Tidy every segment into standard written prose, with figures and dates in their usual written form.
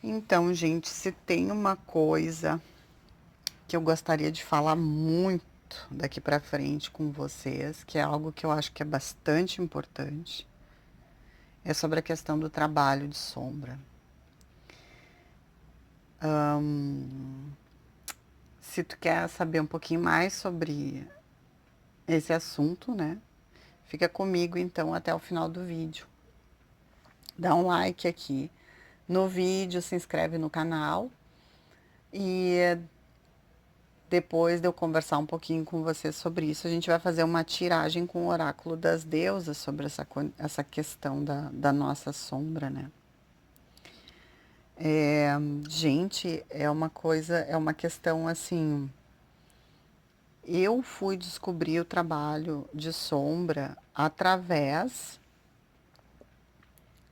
Então, gente, se tem uma coisa que eu gostaria de falar muito daqui pra frente com vocês, que é algo que eu acho que é bastante importante, é sobre a questão do trabalho de sombra. Se tu quer saber um pouquinho mais sobre esse assunto, né? Fica comigo então até o final do vídeo. Dá um like aqui no vídeo, se inscreve no canal e depois de eu conversar um pouquinho com vocês sobre isso, a gente vai fazer uma tiragem com o oráculo das deusas sobre essa questão da nossa sombra, né? É, gente, é uma questão assim. Eu fui descobrir o trabalho de sombra através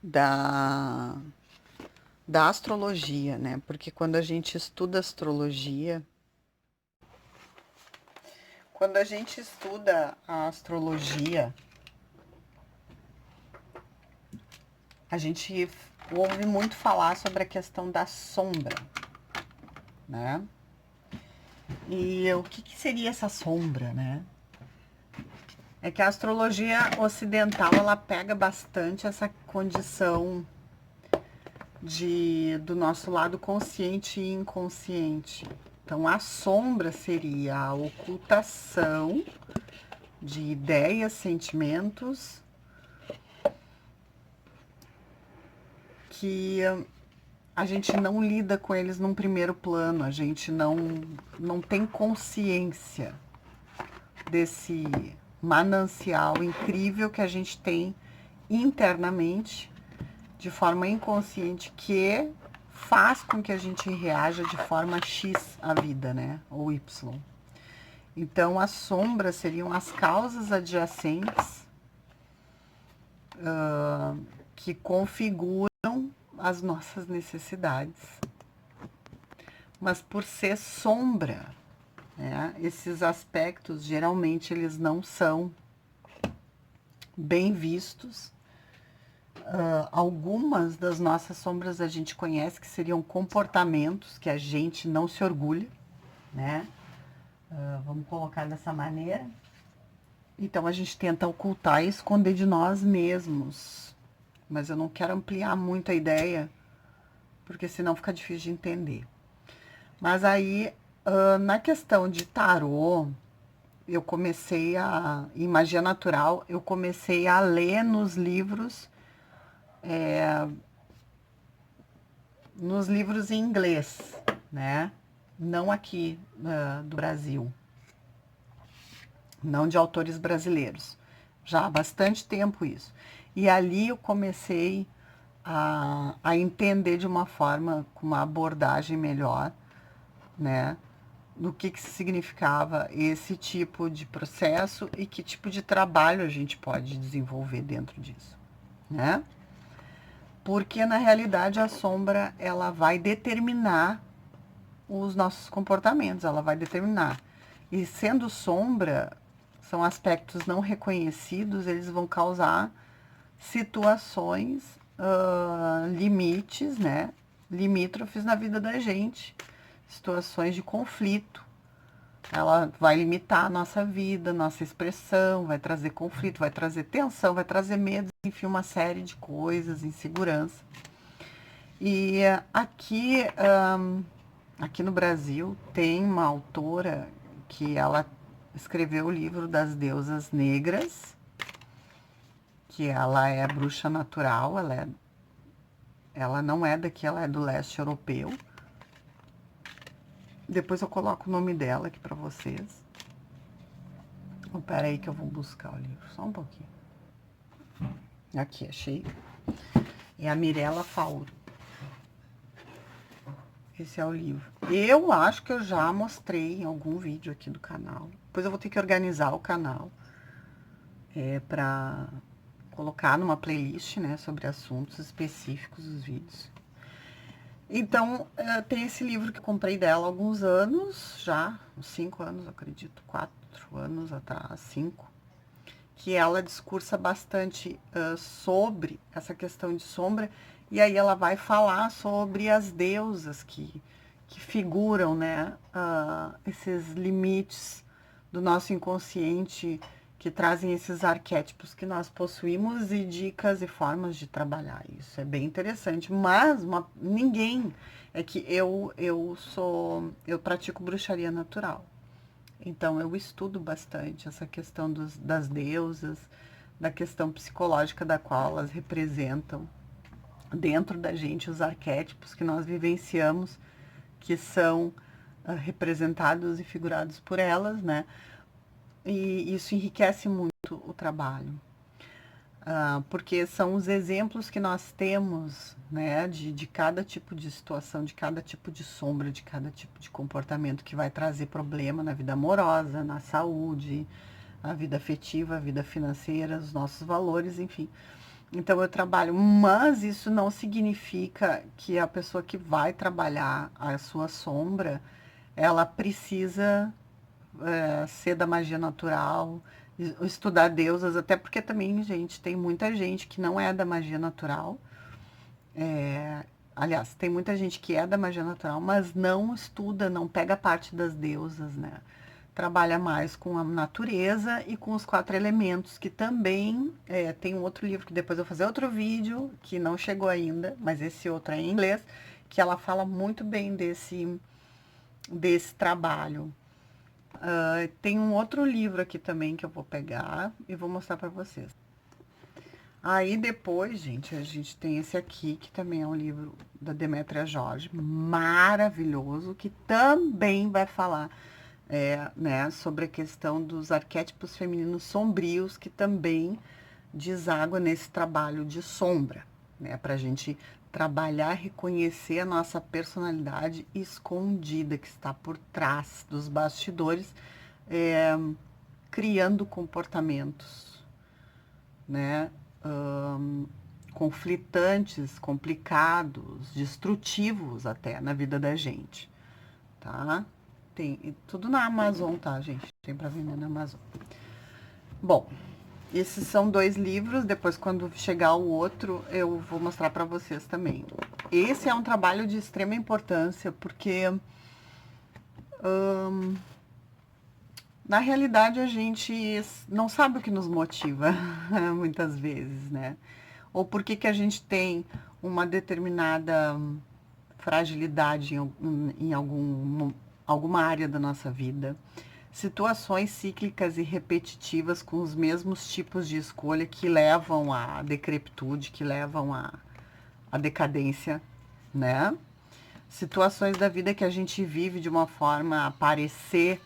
da, da astrologia, né? Porque quando a gente estuda astrologia, quando a gente estuda a astrologia, a gente ouve muito falar sobre a questão da sombra, né? E o que seria essa sombra, né? É que a astrologia ocidental, ela pega bastante essa condição do nosso lado consciente e inconsciente. Então, a sombra seria a ocultação de ideias, sentimentos que a gente não lida com eles num primeiro plano, a gente não tem consciência desse manancial incrível que a gente tem internamente, de forma inconsciente, que faz com que a gente reaja de forma X à vida, né? Ou Y. Então, as sombras seriam as causas adjacentes que configuram as nossas necessidades. Mas por ser sombra, né, esses aspectos geralmente eles não são bem vistos. Algumas das nossas sombras a gente conhece que seriam comportamentos que a gente não se orgulha, né? Vamos colocar dessa maneira. Então a gente tenta ocultar e esconder de nós mesmos. Mas eu não quero ampliar muito a ideia, porque senão fica difícil de entender. Mas aí, na questão de tarô, eu comecei em magia natural, eu comecei a ler nos livros em inglês, né? Não aqui do Brasil, não de autores brasileiros. Já há bastante tempo isso. E ali eu comecei a entender de uma forma, com uma abordagem melhor, né? Do que significava esse tipo de processo e que tipo de trabalho a gente pode desenvolver dentro disso, né? Porque na realidade a sombra ela vai determinar os nossos comportamentos, ela vai determinar. E sendo sombra, são aspectos não reconhecidos, eles vão causar situações, limites, né? Limítrofes na vida da gente, situações de conflito. Ela vai limitar a nossa vida, nossa expressão, vai trazer conflito, vai trazer tensão, vai trazer medo, enfim, uma série de coisas, insegurança. E aqui no Brasil tem uma autora que ela escreveu o livro das deusas negras, que ela é bruxa natural, ela não é daqui, ela é do leste europeu. Depois eu coloco o nome dela aqui pra vocês. Oh, pera aí que eu vou buscar o livro, só um pouquinho. Aqui, achei. É a Mirella Fauro. Esse é o livro. Eu acho que eu já mostrei em algum vídeo aqui do canal. Depois eu vou ter que organizar o canal pra colocar numa playlist, né, sobre assuntos específicos dos vídeos. Então, tem esse livro que eu comprei dela há alguns anos, já, uns 5 anos, acredito, 4 anos atrás, 5, que ela discursa bastante sobre essa questão de sombra E aí ela vai falar sobre as deusas que figuram, né, esses limites do nosso inconsciente, que trazem esses arquétipos que nós possuímos e dicas e formas de trabalhar. Isso é bem interessante, mas ninguém é que eu pratico bruxaria natural. Então eu estudo bastante essa questão das deusas, da questão psicológica da qual elas representam dentro da gente, os arquétipos que nós vivenciamos, que são representados e figurados por elas, né? E isso enriquece muito o trabalho. Porque são os exemplos que nós temos, né, de cada tipo de situação, de cada tipo de sombra, de cada tipo de comportamento que vai trazer problema na vida amorosa, na saúde, a vida afetiva, a vida financeira, os nossos valores, enfim. Então eu trabalho, mas isso não significa que a pessoa que vai trabalhar a sua sombra, ela precisa ser da magia natural, estudar deusas, até porque também, gente, tem muita gente que não é da magia natural. Aliás, tem muita gente que é da magia natural, mas não estuda, não pega parte das deusas, né? Trabalha mais com a natureza e com os 4 elementos, que também tem um outro livro que depois eu vou fazer outro vídeo, que não chegou ainda, mas esse outro é em inglês, que ela fala muito bem desse trabalho. Tem um outro livro aqui também que eu vou pegar e vou mostrar para vocês. Aí depois, gente, a gente tem esse aqui, que também é um livro da Demétria Jorge, maravilhoso, que também vai falar né, sobre a questão dos arquétipos femininos sombrios, que também deságua nesse trabalho de sombra, né, para a gente trabalhar, reconhecer a nossa personalidade escondida que está por trás dos bastidores, criando comportamentos, né, conflitantes, complicados, destrutivos até na vida da gente, tá? Tem tudo na Amazon, tá, gente? Tem para vender na Amazon. Bom, esses são 2 livros, depois quando chegar o outro, eu vou mostrar para vocês também. Esse é um trabalho de extrema importância, porque na realidade a gente não sabe o que nos motiva, muitas vezes, né? Ou por que a gente tem uma determinada fragilidade em alguma área da nossa vida. Situações cíclicas e repetitivas com os mesmos tipos de escolha que levam à decrepitude, que levam à decadência, né? Situações da vida que a gente vive de uma forma a parecer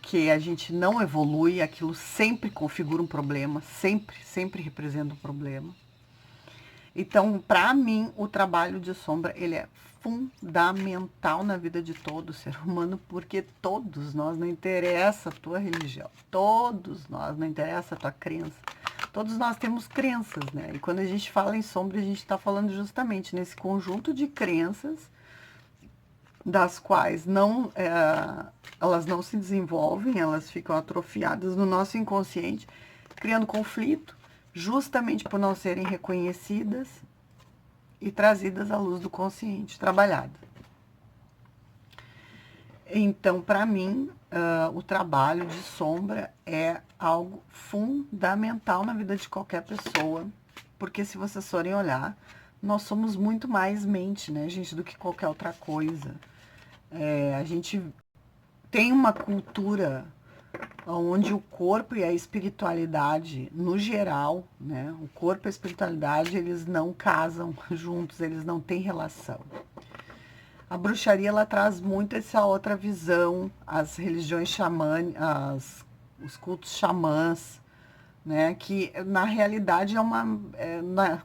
que a gente não evolui, aquilo sempre configura um problema, sempre representa um problema. Então, para mim, o trabalho de sombra, ele é fundamental na vida de todo ser humano, porque todos nós, não interessa a tua religião, todos nós, não interessa a tua crença, todos nós temos crenças, né? E quando a gente fala em sombra, a gente está falando justamente nesse conjunto de crenças, das quais elas não se desenvolvem, elas ficam atrofiadas no nosso inconsciente, criando conflito, justamente por não serem reconhecidas e trazidas à luz do consciente, trabalhada. Então, para mim, o trabalho de sombra é algo fundamental na vida de qualquer pessoa, porque se vocês forem olhar, nós somos muito mais mente, né, gente, do que qualquer outra coisa. A gente tem uma cultura onde o corpo e a espiritualidade, no geral, né, o corpo e a espiritualidade, eles não casam juntos, eles não têm relação. A bruxaria, ela traz muito essa outra visão, as religiões xamânicas, os cultos xamãs, né, que na realidade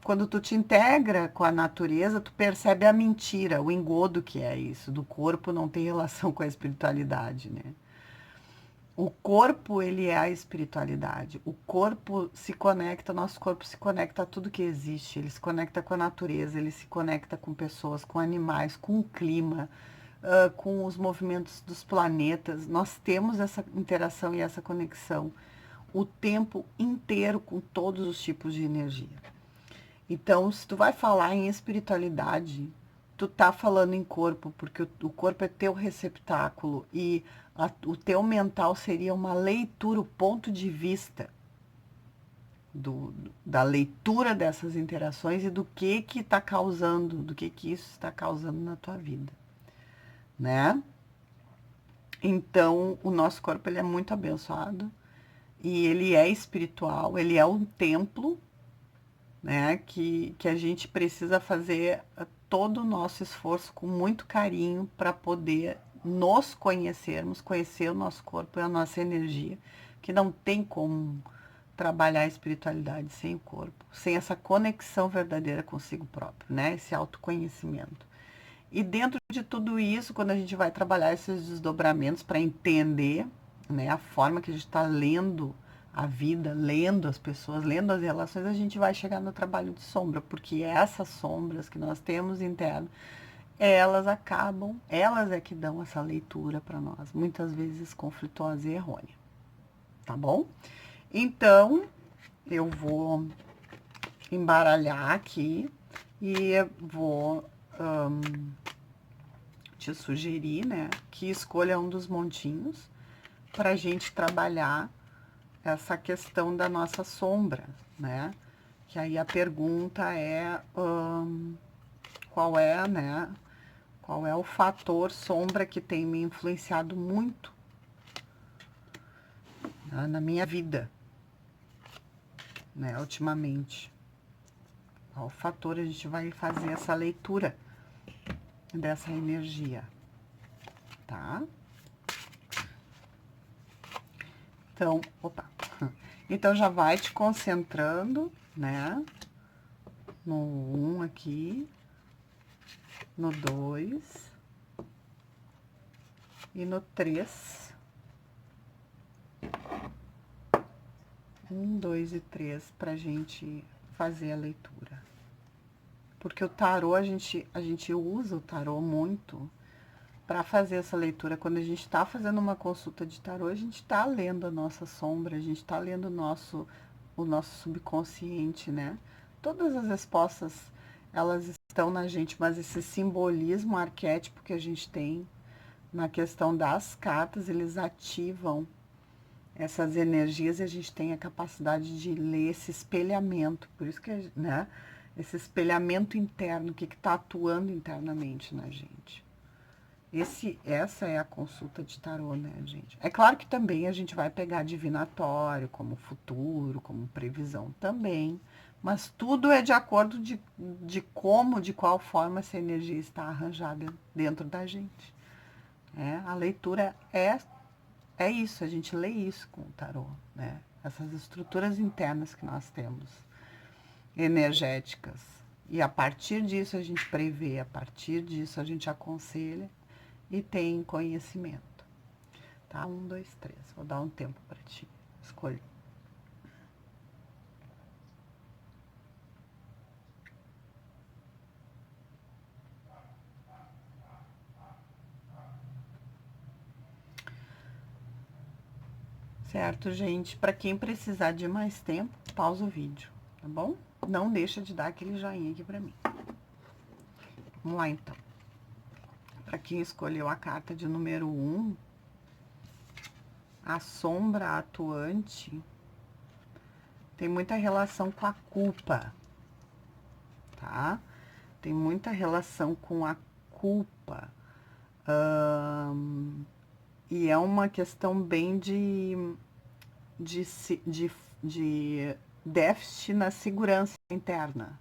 quando tu te integra com a natureza, tu percebe a mentira, o engodo que é isso, do corpo não tem relação com a espiritualidade, né. O corpo, ele é a espiritualidade. O corpo se conecta, nosso corpo se conecta a tudo que existe. Ele se conecta com a natureza, ele se conecta com pessoas, com animais, com o clima, com os movimentos dos planetas. Nós temos essa interação e essa conexão o tempo inteiro com todos os tipos de energia. Então, se tu vai falar em espiritualidade, tu tá falando em corpo, porque o corpo é teu receptáculo e o teu mental seria uma leitura, o ponto de vista da leitura dessas interações e do que está causando, do que isso está causando na tua vida, né? Então, o nosso corpo ele é muito abençoado e ele é espiritual, ele é um templo, né? Que a gente precisa fazer todo o nosso esforço com muito carinho para poder nos conhecermos, conhecer o nosso corpo e a nossa energia, que não tem como trabalhar a espiritualidade sem o corpo, sem essa conexão verdadeira consigo próprio, né? Esse autoconhecimento. E dentro de tudo isso, quando a gente vai trabalhar esses desdobramentos para entender, né, a forma que a gente está lendo a vida, lendo as pessoas, lendo as relações, a gente vai chegar no trabalho de sombra, porque essas sombras que nós temos interno, elas acabam, elas é que dão essa leitura para nós, muitas vezes conflituosa e errônea, tá bom? Então, eu vou embaralhar aqui e vou te sugerir, né, que escolha um dos montinhos para a gente trabalhar essa questão da nossa sombra, né? Que aí a pergunta é qual é, né? Qual é o fator sombra que tem me influenciado muito, né, na minha vida, né? Ultimamente. Qual fator a gente vai fazer essa leitura dessa energia, tá? Então, opa. Então já vai te concentrando, né? No 1 aqui, no 2 e no 3. 1, 2 e 3 pra gente fazer a leitura. Porque o tarô, a gente usa o tarô muito para fazer essa leitura. Quando a gente está fazendo uma consulta de tarô, a gente está lendo a nossa sombra, a gente está lendo o nosso subconsciente, né? Todas as respostas, elas estão na gente, mas esse simbolismo arquétipo que a gente tem na questão das cartas, eles ativam essas energias e a gente tem a capacidade de ler esse espelhamento. Por isso que, né? Esse espelhamento interno, o que está atuando internamente na gente. Essa é a consulta de tarô, né, gente? É claro que também a gente vai pegar divinatório, como futuro, como previsão também, mas tudo é de acordo de como, de qual forma essa energia está arranjada dentro da gente. A leitura é isso, a gente lê isso com o tarô, né? Essas estruturas internas que nós temos, energéticas. E a partir disso a gente prevê, a partir disso a gente aconselha e tem conhecimento. Tá? 1, 2, 3. Vou dar um tempo para ti. Escolha. Certo, gente? Para quem precisar de mais tempo, pausa o vídeo, tá bom? Não deixa de dar aquele joinha aqui para mim. Vamos lá, então. Para quem escolheu a carta de número 1, a sombra atuante tem muita relação com a culpa, tá? Tem muita relação com a culpa. E é uma questão bem de déficit na segurança interna,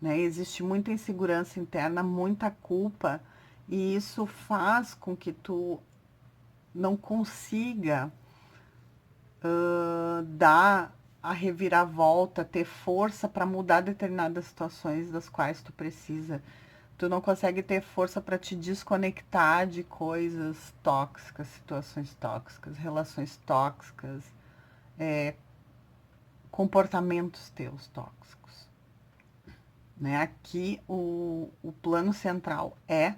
né? Existe muita insegurança interna, muita culpa, e isso faz com que tu não consiga dar a reviravolta, ter força para mudar determinadas situações das quais tu precisa. Tu não consegue ter força para te desconectar de coisas tóxicas, situações tóxicas, relações tóxicas, comportamentos teus tóxicos. Né? Aqui o plano central é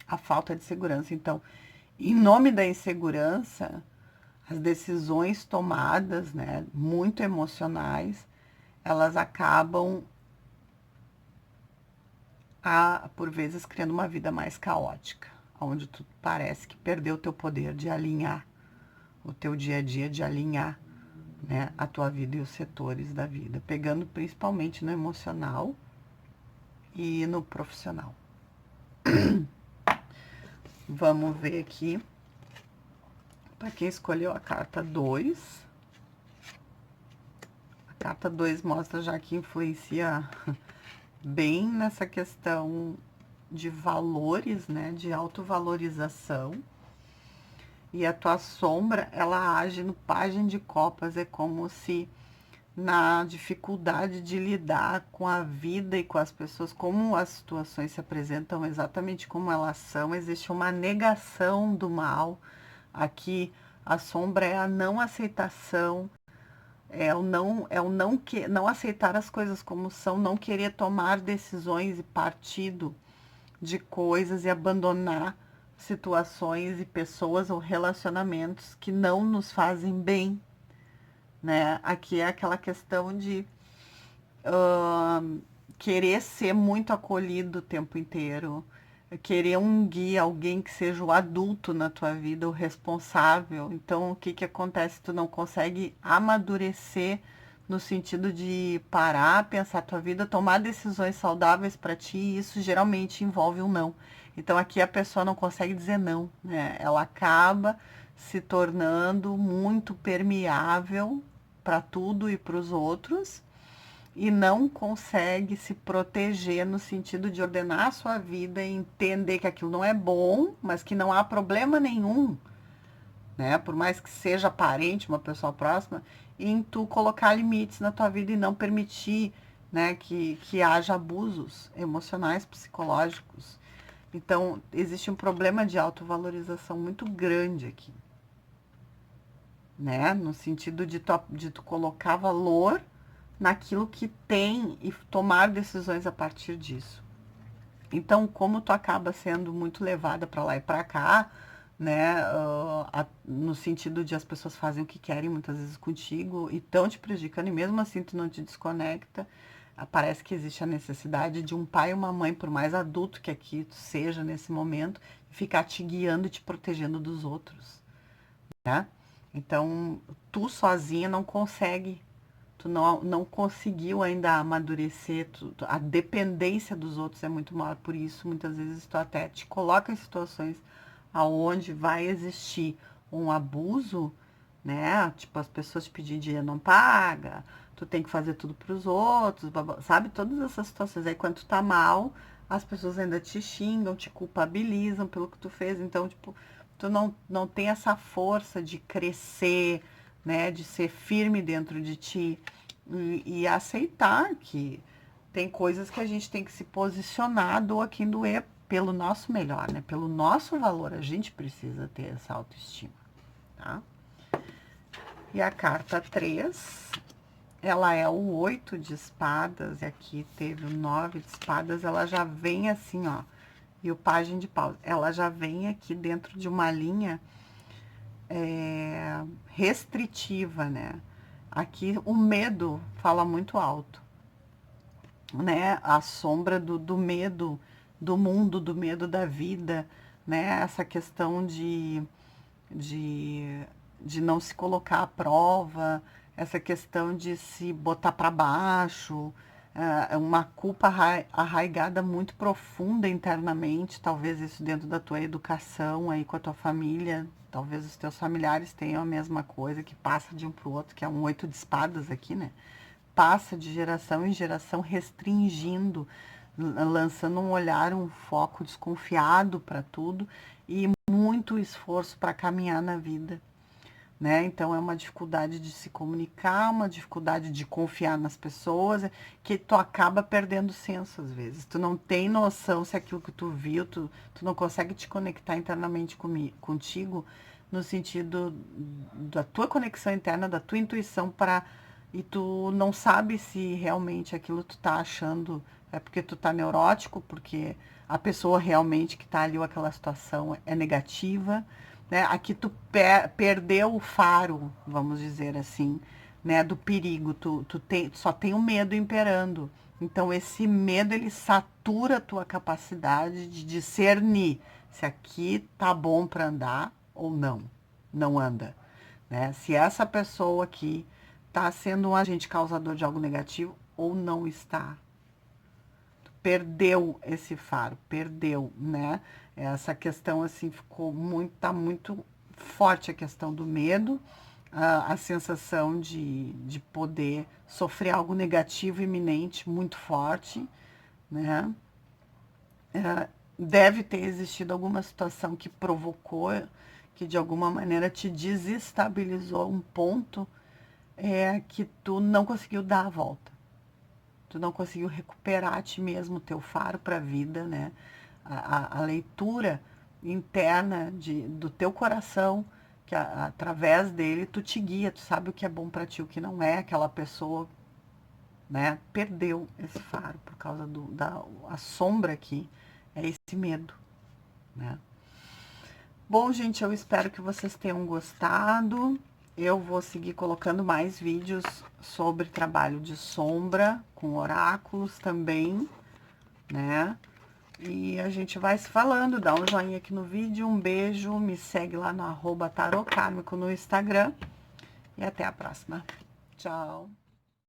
a falta de segurança. Então, em nome da insegurança, as decisões tomadas, né, muito emocionais, elas acabam, por vezes, criando uma vida mais caótica, onde tu parece que perdeu o teu poder de alinhar o teu dia a dia, de alinhar, né, a tua vida e os setores da vida, pegando principalmente no emocional e no profissional. Vamos ver aqui, para quem escolheu a carta 2. A carta 2 mostra já que influencia bem nessa questão de valores, né, de autovalorização. E a tua sombra, ela age no pajem de copas, é como se na dificuldade de lidar com a vida e com as pessoas, como as situações se apresentam exatamente como elas são, existe uma negação do mal. Aqui a sombra é a não aceitação, não aceitar as coisas como são, não querer tomar decisões e partido de coisas e abandonar situações e pessoas ou relacionamentos que não nos fazem bem, né? Aqui é aquela questão de querer ser muito acolhido o tempo inteiro, querer um guia, alguém que seja o adulto na tua vida, o responsável. Então, o que que acontece? Tu não consegue amadurecer no sentido de parar, pensar a tua vida, tomar decisões saudáveis para ti, e isso geralmente envolve um não. Então, aqui a pessoa não consegue dizer não, né? Ela acaba se tornando muito permeável para tudo e para os outros, e não consegue se proteger no sentido de ordenar a sua vida e entender que aquilo não é bom, mas que não há problema nenhum, né? Por mais que seja parente, uma pessoa próxima, em tu colocar limites na tua vida e não permitir, né, que haja abusos emocionais, psicológicos. Então, existe um problema de autovalorização muito grande aqui, né? No sentido de tu colocar valor naquilo que tem e tomar decisões a partir disso. Então, como tu acaba sendo muito levada para lá e para cá, né, no sentido de as pessoas fazem o que querem muitas vezes contigo e estão te prejudicando, e mesmo assim tu não te desconecta, parece que existe a necessidade de um pai e uma mãe, por mais adulto que aqui tu seja nesse momento, ficar te guiando e te protegendo dos outros, né? Então, tu sozinha não consegue, tu não conseguiu ainda amadurecer, a dependência dos outros é muito maior, por isso muitas vezes tu até te coloca em situações aonde vai existir um abuso, né? Tipo, as pessoas te pedirem dinheiro não paga, tu tem que fazer tudo para os outros, sabe? Todas essas situações. Aí quando tu tá mal, as pessoas ainda te xingam, te culpabilizam pelo que tu fez. Então, tipo, tu não tem essa força de crescer, né? De ser firme dentro de ti e aceitar que tem coisas que a gente tem que se posicionar, doa quem doer, pelo nosso melhor, né? Pelo nosso valor, a gente precisa ter essa autoestima, tá? E a carta 3, ela é o 8 de espadas, e aqui teve o 9 de espadas, ela já vem assim, ó, e o pajem de paus, ela já vem aqui dentro de uma linha restritiva, né? Aqui o medo fala muito alto, né? A sombra do medo do mundo, do medo da vida, né? Essa questão de, de não se colocar à prova, essa questão de se botar para baixo, uma culpa arraigada muito profunda internamente, talvez isso dentro da tua educação aí com a tua família, talvez os teus familiares tenham a mesma coisa, que passa de um para o outro, que é um 8 de espadas aqui, né? Passa de geração em geração, restringindo, lançando um olhar, um foco desconfiado para tudo e muito esforço para caminhar na vida, né? Então é uma dificuldade de se comunicar, uma dificuldade de confiar nas pessoas, que tu acaba perdendo o senso às vezes. Tu não tem noção se aquilo que tu viu, tu não consegue te conectar internamente contigo, no sentido da tua conexão interna, da tua intuição para. E tu não sabe se realmente aquilo tu tá achando é porque tu tá neurótico, porque a pessoa realmente que tá ali ou aquela situação é negativa, né? Aqui tu perdeu o faro, vamos dizer assim, né, do perigo, tu só tem o medo imperando. Então, esse medo, ele satura a tua capacidade de discernir se aqui tá bom para andar ou não anda, né? Se essa pessoa aqui tá sendo um agente causador de algo negativo ou não está. Perdeu esse faro, perdeu, né? Essa questão, assim, tá muito forte a questão do medo, a sensação de poder sofrer algo negativo iminente, muito forte, né? Deve ter existido alguma situação que provocou, que de alguma maneira te desestabilizou a um ponto que tu não conseguiu dar a volta. Tu não conseguiu recuperar a ti mesmo, o teu faro para a vida, né? A leitura interna do teu coração, que através dele tu te guia, tu sabe o que é bom para ti, o que não é. Aquela pessoa, né, perdeu esse faro por causa a sombra aqui, é esse medo, né? Bom, gente, eu espero que vocês tenham gostado. Eu vou seguir colocando mais vídeos sobre trabalho de sombra, com oráculos também, né? E a gente vai se falando, dá um joinha aqui no vídeo, um beijo, me segue lá no @tarocármico no Instagram e até a próxima. Tchau!